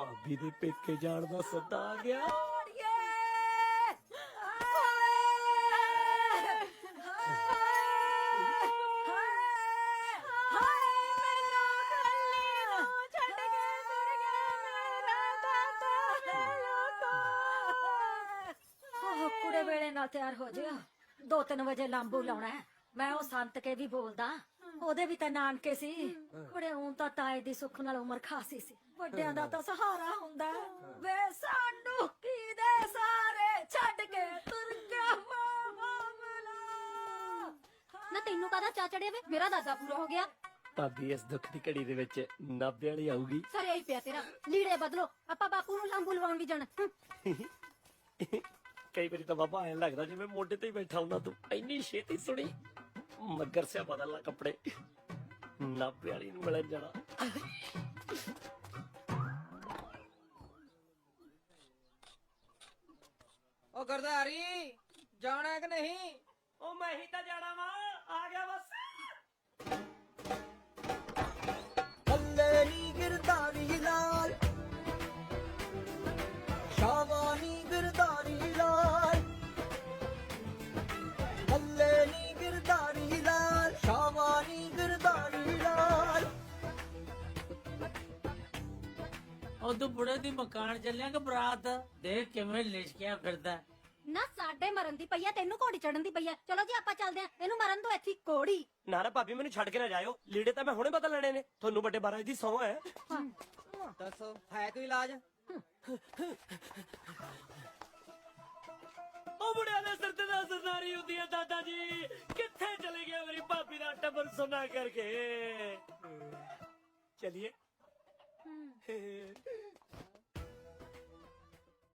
ਭਾਬੀ ਦੇ ਪੇਕੇ ਜਾਣ ਦਾ ਸੱਦਾ ਆ ਗਿਆ। ਕੁੜੇ ਵੇਲੇ ਨਾਲ ਤਿਆਰ ਹੋ ਜਿਓ, 2-3 ਵਜੇ ਲਾਂਬੂ ਲਾਉਣਾ ਹੈ। ਮੈਂ ਉਹ ਸੰਤ ਕੇ ਵੀ ਬੋਲਦਾ, ਉਹਦੇ ਵੀ ਤਾਂ ਨਾਨਕੇ ਸੀ। ਕੁੜੇ ਹੁਣ ਤਾਂ ਤਾਏ ਦੀ ਸੁੱਖ ਨਾਲ ਉਮਰ ਖਾਸੀ ਸੀ, ਵੱਡਿਆਂ ਦਾ ਤਾਂ ਸਹਾਰਾ ਹੁੰਦਾ। ਵੇ ਸਾਨੂੰ ਕੀ ਦੇ ਸਾਰੇ ਛੱਡ ਕੇ ਤੁਰ ਗਿਆ ਮਾਮਲਾ। ਨਾ ਤੈਨੂੰ ਕਾਹਦਾ ਚਾ ਚੜਿਆ ਵੇ? ਮੇਰਾ ਦਾਦਾ ਪੂਰਾ ਹੋ ਗਿਆ। ਭਾਬੀ ਇਸ ਦੁੱਖ ਦੀ ਘੜੀ ਦੇ ਵਿੱਚ ਨਾਭੇ ਵਾਲੀ ਆਊਗੀ। ਸਰੇ ਹੀ ਪਿਆ ਤੇਰਾ। ਲੀੜੇ ਬਦਲੋ, ਆਪਾਂ ਬਾਪੂ ਨੂੰ ਲਾਂਬੂ ਲਵਾਉਣ ਵੀ ਜਾਣਾ। ਕਈ ਵਾਰੀ ਤਾਂ ਬਾਬਾ ਐਂ ਲੱਗਦਾ ਜਿਵੇਂ ਮੋਢੇ ਤੇ ਹੀ ਬੈਠਾ ਹੁੰਦਾ। ਤੂੰ ਇੰਨੀ ਛੇਤੀ ਸੁਣੀ ਮੱਗਰ ਸਿਆ ਬਦਲ ਲਾ ਕੱਪੜੇ, ਨਾਭੇ ਵਾਲੀ ਨੂੰ ਮਿਲਣ ਜਾਣਾ। ਉਹ ਗਰਦਾਰੀ ਜਾਣਾ ਕਿ ਨਹੀਂ? ਉਹ ਮੈਂ ਹੀ ਤਾਂ ਜਾਣਾ ਵਾ, ਆ ਗਿਆ ਬਸ। ਥੱਲੇ ਨੀ ਗਿਰਦਾਰੀ ਲਾਲ, ਸ਼ਾਵਾ ਨੀ ਗਿਰਦਾਰੀ ਲਾਲ, ਥੱਲੇ ਨੀ ਗਿਰਦਾਰੀ ਲਾਲ, ਸ਼ਾਵਾ ਨੀ ਗਿਰਦਾਰੀ ਲਾਲ। ਉਦੋਂ ਬੁੜੇ ਦੀ ਮਕਾਨ ਚੱਲਿਆ ਕਿ ਬਰਾਤ? ਦੇਖ ਕਿਵੇਂ ਲਿਸ਼ਕਿਆ ਫਿਰਦਾ। ਨਾ ਸਾਡੇ ਮਰਨ ਦੀ ਪਈਆ, ਤੈਨੂੰ ਘੋੜੀ ਚੜਨ ਦੀ ਪਈਆ। ਚਲੋ ਜੀ ਆਪਾਂ ਚੱਲਦੇ ਆਂ, ਇਹਨੂੰ ਮਰਨ ਦੋ ਇੱਥੇ ਘੋੜੀ। ਨਾ ਭਾਬੀ ਮੈਨੂੰ ਛੱਡ ਕੇ ਨਾ ਜਾਇਓ, ਲੀੜੇ ਤਾਂ ਮੈਂ ਹੁਣੇ ਬਦਲ ਲੈਣੇ ਨੇ। ਤੁਹਾਨੂੰ ਵੱਡੇ 12 ਦੀ ਸਹੁੰ ਹੈ। ਦੱਸੋ ਹੈ ਕੋਈ ਇਲਾਜ? ਉਹ ਮੁੰਡਿਆਂ ਦੇ ਸਿਰ ਤੇ ਤਾਂ ਸਰਦਾਰੀ ਹੁੰਦੀ ਹੈ ਦਾਦਾ ਜੀ। ਕਿੱਥੇ ਚਲੇ ਗਿਆ ਮੇਰੀ ਭਾਬੀ ਦਾ ਟੱਬਰ ਸੁਣਾ ਕਰਕੇ? ਚਲਿਏ